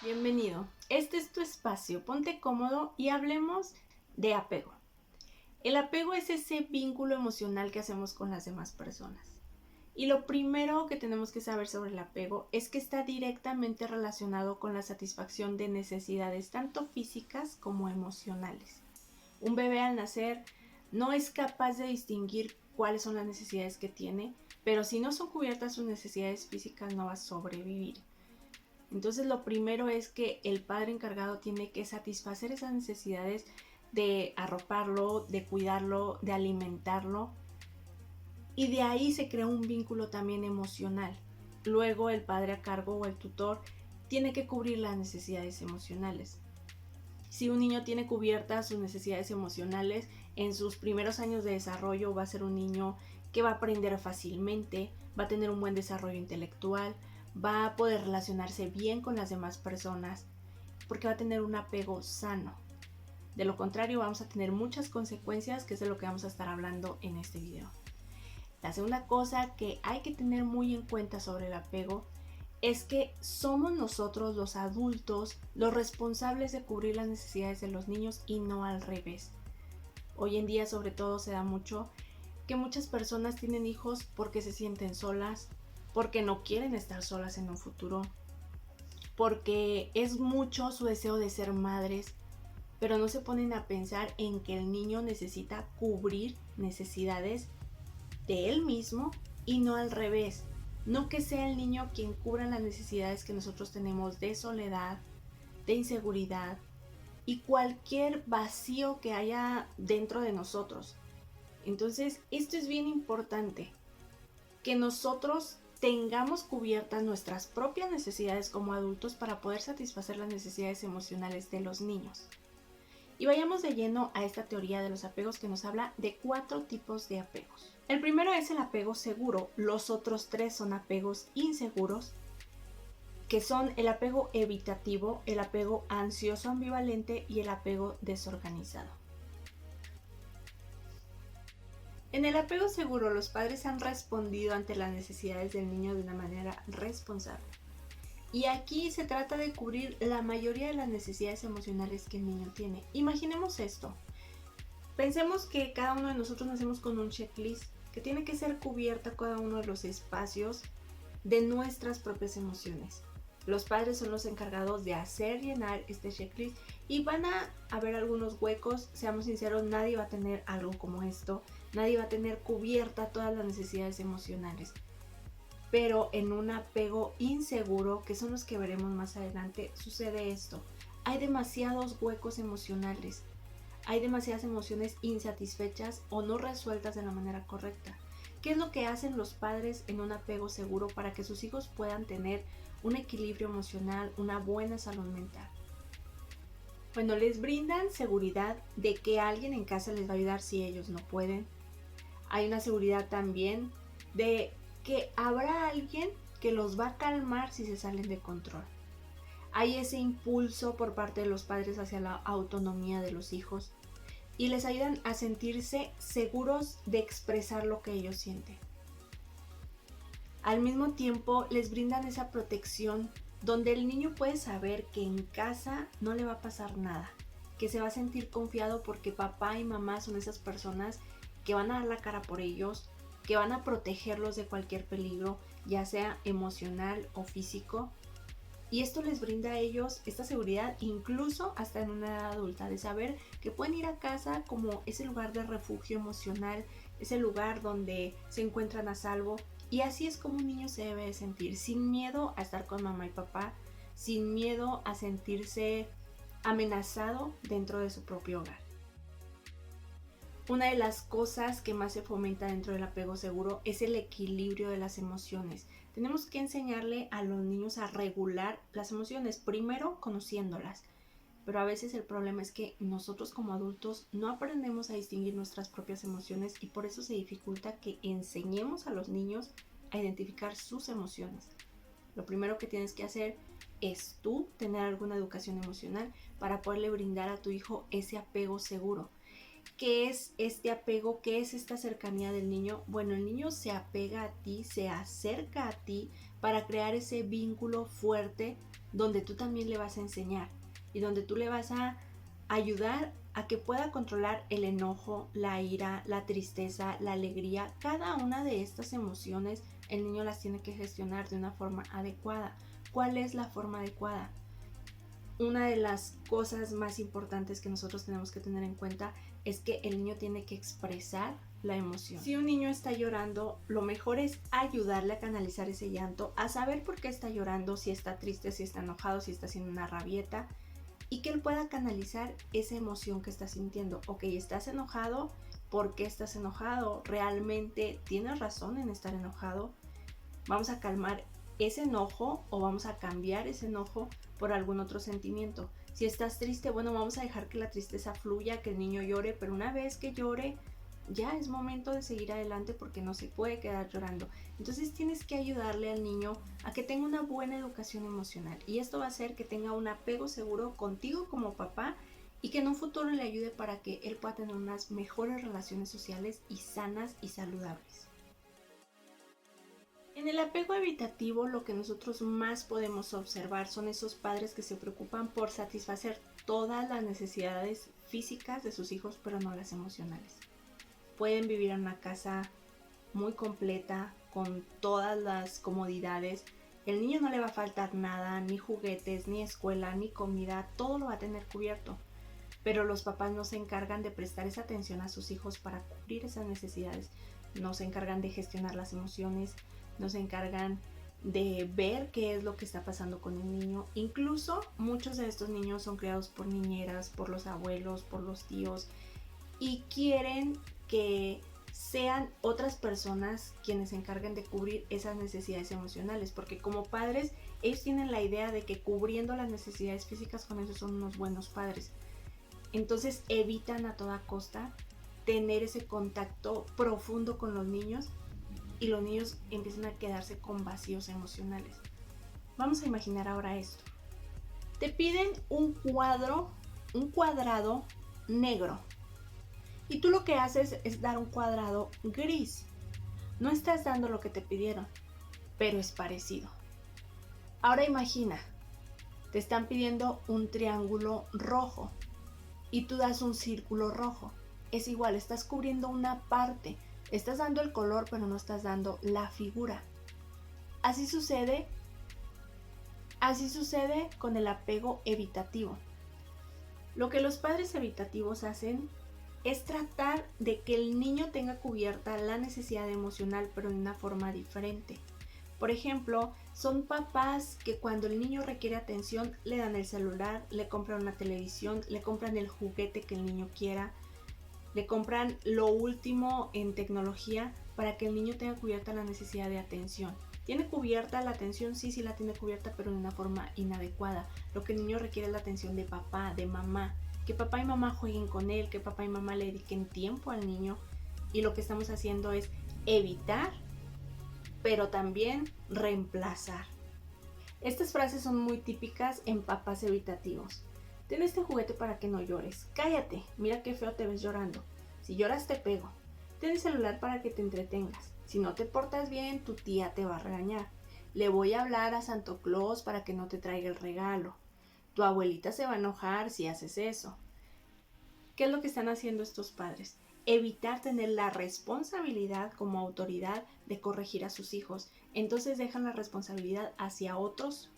Bienvenido. Este es tu espacio. Ponte cómodo y hablemos de apego. El apego es ese vínculo emocional que hacemos con las demás personas. Y lo primero que tenemos que saber sobre el apego es que está directamente relacionado con la satisfacción de necesidades tanto físicas como emocionales. Un bebé al nacer no es capaz de distinguir cuáles son las necesidades que tiene, pero si no son cubiertas sus necesidades físicas no va a sobrevivir. Entonces lo primero es que el padre encargado tiene que satisfacer esas necesidades de arroparlo, de cuidarlo, de alimentarlo, y de ahí se crea un vínculo también emocional. Luego el padre a cargo o el tutor tiene que cubrir las necesidades emocionales. Si un niño tiene cubiertas sus necesidades emocionales, en sus primeros años de desarrollo va a ser un niño que va a aprender fácilmente, va a tener un buen desarrollo intelectual, va a poder relacionarse bien con las demás personas, porque va a tener un apego sano. De lo contrario, vamos a tener muchas consecuencias, que es de lo que vamos a estar hablando en este video. La segunda cosa que hay que tener muy en cuenta sobre el apego es que somos nosotros los adultos los responsables de cubrir las necesidades de los niños y no al revés. Hoy en día sobre todo se da mucho que muchas personas tienen hijos porque se sienten solas, porque no quieren estar solas en un futuro, porque es mucho su deseo de ser madres, pero no se ponen a pensar en que el niño necesita cubrir necesidades de él mismo y no al revés. No que sea el niño quien cubra las necesidades que nosotros tenemos de soledad, de inseguridad y cualquier vacío que haya dentro de nosotros. Entonces, esto es bien importante, que nosotros tengamos cubiertas nuestras propias necesidades como adultos para poder satisfacer las necesidades emocionales de los niños. Y vayamos de lleno a esta teoría de los apegos que nos habla de 4 tipos de apegos. El primero es el apego seguro, los otros 3 son apegos inseguros, que son el apego evitativo, el apego ansioso ambivalente y el apego desorganizado. En el apego seguro, los padres han respondido ante las necesidades del niño de una manera responsable. Y aquí se trata de cubrir la mayoría de las necesidades emocionales que el niño tiene. Imaginemos esto. Pensemos que cada uno de nosotros nacemos con un checklist que tiene que ser cubierta cada uno de los espacios de nuestras propias emociones. Los padres son los encargados de hacer llenar este checklist y van a haber algunos huecos, seamos sinceros, nadie va a tener algo como esto, nadie va a tener cubierta todas las necesidades emocionales. Pero en un apego inseguro, que son los que veremos más adelante, sucede esto. Hay demasiados huecos emocionales, hay demasiadas emociones insatisfechas o no resueltas de la manera correcta. ¿Qué es lo que hacen los padres en un apego seguro para que sus hijos puedan tener un equilibrio emocional, una buena salud mental? Bueno, les brindan seguridad de que alguien en casa les va a ayudar si ellos no pueden. Hay una seguridad también de que habrá alguien que los va a calmar si se salen de control. Hay ese impulso por parte de los padres hacia la autonomía de los hijos y les ayudan a sentirse seguros de expresar lo que ellos sienten. Al mismo tiempo les brindan esa protección donde el niño puede saber que en casa no le va a pasar nada, que se va a sentir confiado porque papá y mamá son esas personas que van a dar la cara por ellos, que van a protegerlos de cualquier peligro, ya sea emocional o físico. Y esto les brinda a ellos esta seguridad incluso hasta en una edad adulta, de saber que pueden ir a casa como ese lugar de refugio emocional, ese lugar donde se encuentran a salvo. Y así es como un niño se debe de sentir, sin miedo a estar con mamá y papá, sin miedo a sentirse amenazado dentro de su propio hogar. Una de las cosas que más se fomenta dentro del apego seguro es el equilibrio de las emociones. Tenemos que enseñarle a los niños a regular las emociones, primero conociéndolas. Pero a veces el problema es que nosotros como adultos no aprendemos a distinguir nuestras propias emociones y por eso se dificulta que enseñemos a los niños a identificar sus emociones. Lo primero que tienes que hacer es tú tener alguna educación emocional para poderle brindar a tu hijo ese apego seguro. ¿Qué es este apego? ¿Qué es esta cercanía del niño? Bueno, el niño se apega a ti, se acerca a ti para crear ese vínculo fuerte donde tú también le vas a enseñar y donde tú le vas a ayudar a que pueda controlar el enojo, la ira, la tristeza, la alegría. Cada una de estas emociones el niño las tiene que gestionar de una forma adecuada. ¿Cuál es la forma adecuada? Una de las cosas más importantes que nosotros tenemos que tener en cuenta es que el niño tiene que expresar la emoción. Si un niño está llorando, lo mejor es ayudarle a canalizar ese llanto, a saber por qué está llorando, si está triste, si está enojado, si está haciendo una rabieta, y que él pueda canalizar esa emoción que está sintiendo. Ok, estás enojado, ¿por qué estás enojado? ¿Realmente tienes razón en estar enojado? Vamos a calmar ese enojo o vamos a cambiar ese enojo por algún otro sentimiento. Si estás triste, bueno, vamos a dejar que la tristeza fluya, que el niño llore, pero una vez que llore, ya es momento de seguir adelante porque no se puede quedar llorando. Entonces tienes que ayudarle al niño a que tenga una buena educación emocional y esto va a hacer que tenga un apego seguro contigo como papá y que en un futuro le ayude para que él pueda tener unas mejores relaciones sociales y sanas y saludables. En el apego evitativo lo que nosotros más podemos observar son esos padres que se preocupan por satisfacer todas las necesidades físicas de sus hijos, pero no las emocionales. Pueden vivir en una casa muy completa, con todas las comodidades. El niño no le va a faltar nada, ni juguetes, ni escuela, ni comida, todo lo va a tener cubierto. Pero los papás no se encargan de prestar esa atención a sus hijos para cubrir esas necesidades. No se encargan de gestionar las emociones, no se encargan de ver qué es lo que está pasando con el niño. Incluso muchos de estos niños son criados por niñeras, por los abuelos, por los tíos y quieren que sean otras personas quienes se encarguen de cubrir esas necesidades emocionales, porque como padres ellos tienen la idea de que cubriendo las necesidades físicas con eso son unos buenos padres. Entonces evitan a toda costa tener ese contacto profundo con los niños y los niños empiezan a quedarse con vacíos emocionales. Vamos a imaginar ahora esto. Te piden un cuadrado negro y tú lo que haces es dar un cuadrado gris. No estás dando lo que te pidieron, pero es parecido. Ahora imagina, te están pidiendo un triángulo rojo y tú das un círculo rojo. Es igual, estás cubriendo una parte, estás dando el color, pero no estás dando la figura. Así sucede con el apego evitativo. Lo que los padres evitativos hacen es tratar de que el niño tenga cubierta la necesidad emocional, pero de una forma diferente. Por ejemplo, son papás que cuando el niño requiere atención le dan el celular, le compran una televisión, le compran el juguete que el niño quiera, le compran lo último en tecnología para que el niño tenga cubierta la necesidad de atención. ¿Tiene cubierta la atención? Sí, sí la tiene cubierta, pero de una forma inadecuada. Lo que el niño requiere es la atención de papá, de mamá. Que papá y mamá jueguen con él, que papá y mamá le dediquen tiempo al niño. Y lo que estamos haciendo es evitar, pero también reemplazar. Estas frases son muy típicas en papás evitativos. Ten este juguete para que no llores. Cállate, mira qué feo te ves llorando. Si lloras te pego. Ten el celular para que te entretengas. Si no te portas bien, tu tía te va a regañar. Le voy a hablar a Santo Claus para que no te traiga el regalo. Tu abuelita se va a enojar si haces eso. ¿Qué es lo que están haciendo estos padres? Evitar tener la responsabilidad como autoridad de corregir a sus hijos. Entonces dejan la responsabilidad hacia otros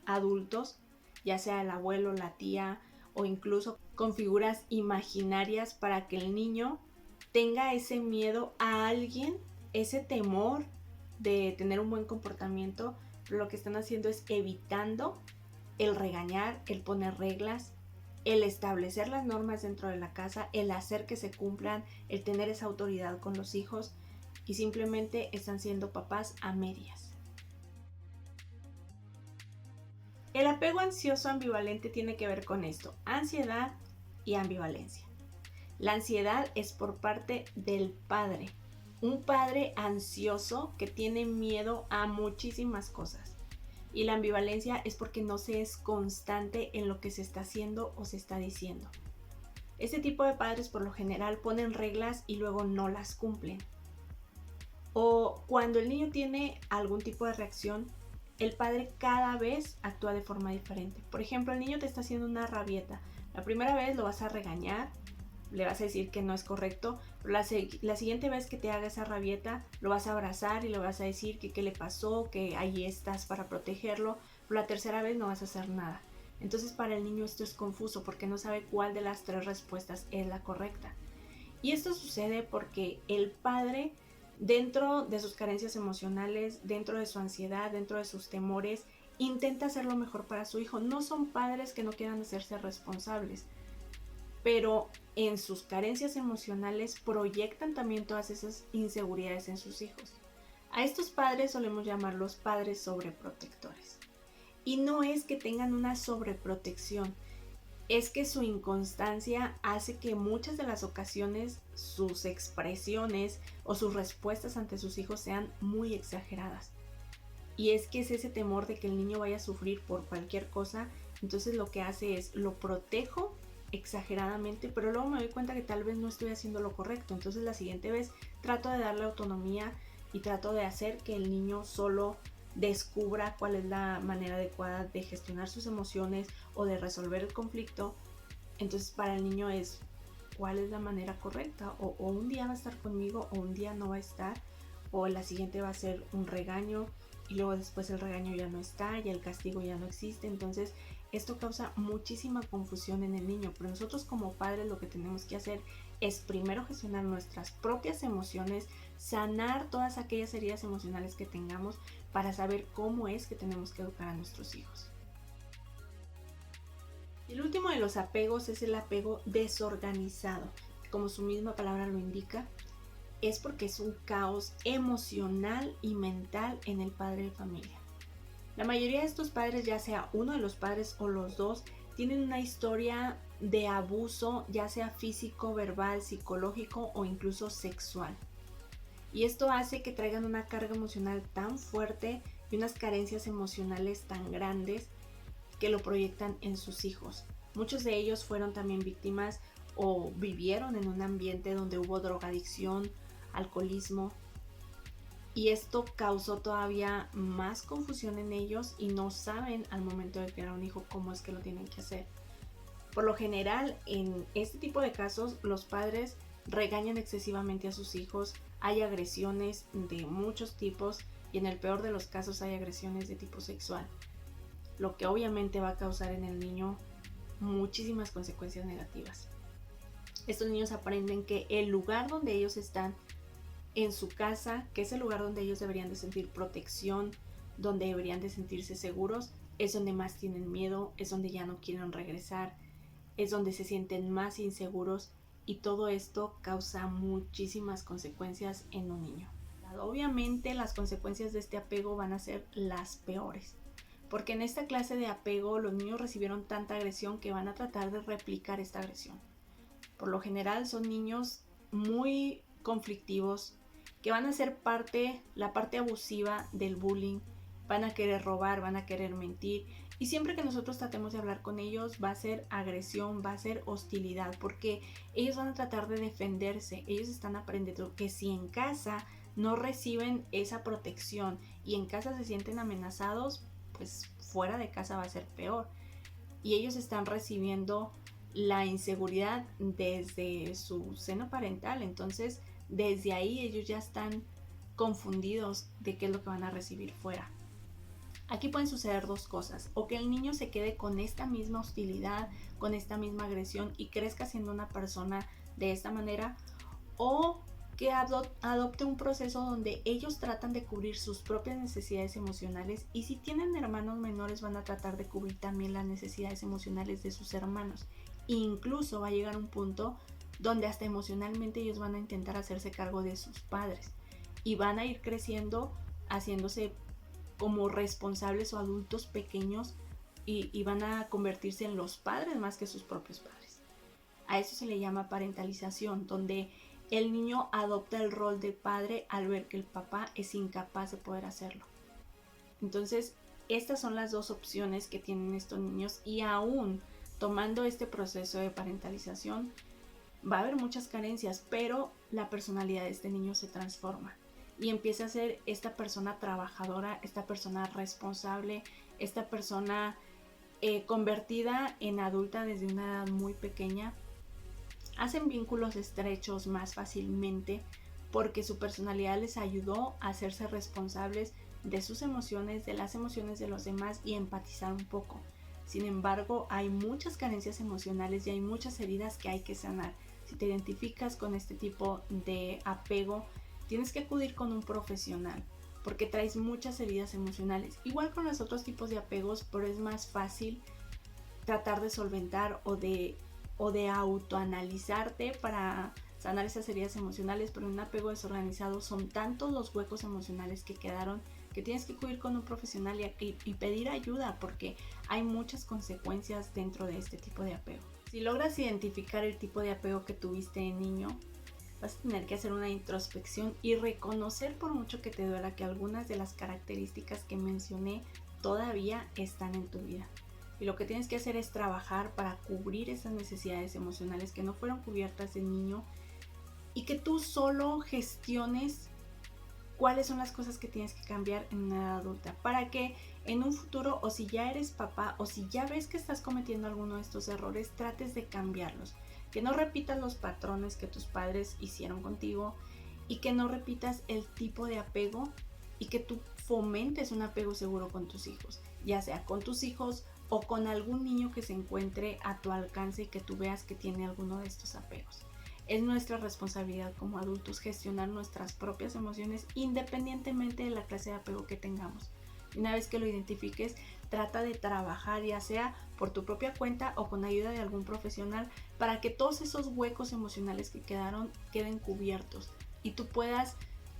adultos, ya sea el abuelo, la tía o incluso con figuras imaginarias para que el niño tenga ese miedo a alguien, ese temor de tener un buen comportamiento. Pero lo que están haciendo es evitando el regañar, el poner reglas, el establecer las normas dentro de la casa, el hacer que se cumplan, el tener esa autoridad con los hijos y simplemente están siendo papás a medias. El apego ansioso ambivalente tiene que ver con esto, ansiedad y ambivalencia. La ansiedad es por parte del padre, un padre ansioso que tiene miedo a muchísimas cosas. Y la ambivalencia es porque no se es constante en lo que se está haciendo o se está diciendo. Este tipo de padres por lo general ponen reglas y luego no las cumplen. O cuando el niño tiene algún tipo de reacción, el padre cada vez actúa de forma diferente. Por ejemplo, el niño te está haciendo una rabieta. La primera vez lo vas a regañar, le vas a decir que no es correcto, pero la siguiente vez que te haga esa rabieta, lo vas a abrazar y le vas a decir que qué le pasó, que ahí estás para protegerlo, pero la tercera vez no vas a hacer nada. Entonces para el niño esto es confuso porque no sabe cuál de las tres respuestas es la correcta. Y esto sucede porque el padre, dentro de sus carencias emocionales, dentro de su ansiedad, dentro de sus temores, intenta hacer lo mejor para su hijo. No son padres que no quieran hacerse responsables, pero en sus carencias emocionales proyectan también todas esas inseguridades en sus hijos. A estos padres solemos llamarlos padres sobreprotectores. Y no es que tengan una sobreprotección, es que su inconstancia hace que muchas de las ocasiones sus expresiones o sus respuestas ante sus hijos sean muy exageradas. Y es que es ese temor de que el niño vaya a sufrir por cualquier cosa, entonces lo que hace es lo protejo exageradamente, pero luego me doy cuenta que tal vez no estoy haciendo lo correcto, entonces la siguiente vez trato de darle autonomía y trato de hacer que el niño solo descubra cuál es la manera adecuada de gestionar sus emociones o de resolver el conflicto. Entonces para el niño es cuál es la manera correcta, o un día va a estar conmigo o un día no va a estar, o la siguiente va a ser un regaño y luego después el regaño ya no está y el castigo ya no existe. Entonces esto causa muchísima confusión en el niño, pero nosotros como padres lo que tenemos que hacer es primero gestionar nuestras propias emociones, sanar todas aquellas heridas emocionales que tengamos para saber cómo es que tenemos que educar a nuestros hijos. El último de los apegos es el apego desorganizado. Como su misma palabra lo indica, es porque es un caos emocional y mental en el padre de familia. La mayoría de estos padres, ya sea uno de los padres o los dos, tienen una historia de abuso, ya sea físico, verbal, psicológico o incluso sexual. Y esto hace que traigan una carga emocional tan fuerte y unas carencias emocionales tan grandes que lo proyectan en sus hijos. Muchos de ellos fueron también víctimas o vivieron en un ambiente donde hubo drogadicción, alcoholismo, y esto causó todavía más confusión en ellos y no saben al momento de crear un hijo cómo es que lo tienen que hacer. Por lo general, en este tipo de casos, los padres regañan excesivamente a sus hijos, hay agresiones de muchos tipos y en el peor de los casos hay agresiones de tipo sexual, lo que obviamente va a causar en el niño muchísimas consecuencias negativas. Estos niños aprenden que el lugar donde ellos están en su casa, que es el lugar donde ellos deberían de sentir protección, donde deberían de sentirse seguros, es donde más tienen miedo, es donde ya no quieren regresar, es donde se sienten más inseguros, y todo esto causa muchísimas consecuencias en un niño. Obviamente las consecuencias de este apego van a ser las peores, porque en esta clase de apego los niños recibieron tanta agresión que van a tratar de replicar esta agresión. Por lo general son niños muy conflictivos, que van a ser la parte abusiva del bullying, van a querer robar, van a querer mentir, y siempre que nosotros tratemos de hablar con ellos va a ser agresión, va a ser hostilidad, porque ellos van a tratar de defenderse. Ellos están aprendiendo que si en casa no reciben esa protección y en casa se sienten amenazados, pues fuera de casa va a ser peor. Y ellos están recibiendo la inseguridad desde su seno parental, entonces desde ahí ellos ya están confundidos de qué es lo que van a recibir fuera. Aquí pueden suceder dos cosas: o que el niño se quede con esta misma hostilidad, con esta misma agresión y crezca siendo una persona de esta manera, o que adopte un proceso donde ellos tratan de cubrir sus propias necesidades emocionales, y si tienen hermanos menores van a tratar de cubrir también las necesidades emocionales de sus hermanos. Incluso va a llegar un punto donde hasta emocionalmente ellos van a intentar hacerse cargo de sus padres y van a ir creciendo haciéndose como responsables o adultos pequeños, y van a convertirse en los padres más que sus propios padres. A eso se le llama parentalización, donde el niño adopta el rol de padre al ver que el papá es incapaz de poder hacerlo. Entonces, estas son las dos opciones que tienen estos niños, y aún tomando este proceso de parentalización, va a haber muchas carencias, pero la personalidad de este niño se transforma y empieza a ser esta persona trabajadora, esta persona responsable, esta persona convertida en adulta desde una edad muy pequeña. Hacen vínculos estrechos más fácilmente porque su personalidad les ayudó a hacerse responsables de sus emociones, de las emociones de los demás y empatizar un poco. Sin embargo, hay muchas carencias emocionales y hay muchas heridas que hay que sanar. Si te identificas con este tipo de apego, tienes que acudir con un profesional porque traes muchas heridas emocionales. Igual con los otros tipos de apegos, pero es más fácil tratar de solventar o de autoanalizarte para sanar esas heridas emocionales, pero en un apego desorganizado son tantos los huecos emocionales que quedaron que tienes que acudir con un profesional y pedir ayuda porque hay muchas consecuencias dentro de este tipo de apego. Si logras identificar el tipo de apego que tuviste de niño, vas a tener que hacer una introspección y reconocer, por mucho que te duela, que algunas de las características que mencioné todavía están en tu vida. Y lo que tienes que hacer es trabajar para cubrir esas necesidades emocionales que no fueron cubiertas de niño y que tú solo gestiones cuáles son las cosas que tienes que cambiar en una edad adulta para que en un futuro, o si ya eres papá o si ya ves que estás cometiendo alguno de estos errores, trates de cambiarlos, que no repitas los patrones que tus padres hicieron contigo y que no repitas el tipo de apego y que tú fomentes un apego seguro con tus hijos, ya sea con tus hijos o con algún niño que se encuentre a tu alcance y que tú veas que tiene alguno de estos apegos. Es nuestra responsabilidad como adultos gestionar nuestras propias emociones independientemente de la clase de apego que tengamos. Una vez que lo identifiques, trata de trabajar ya sea por tu propia cuenta o con ayuda de algún profesional para que todos esos huecos emocionales que queden cubiertos y tú puedas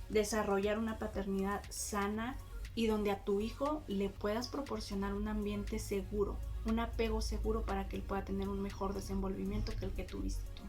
desarrollar una paternidad sana y donde a tu hijo le puedas proporcionar un ambiente seguro, un apego seguro para que él pueda tener un mejor desenvolvimiento que el que tuviste tú.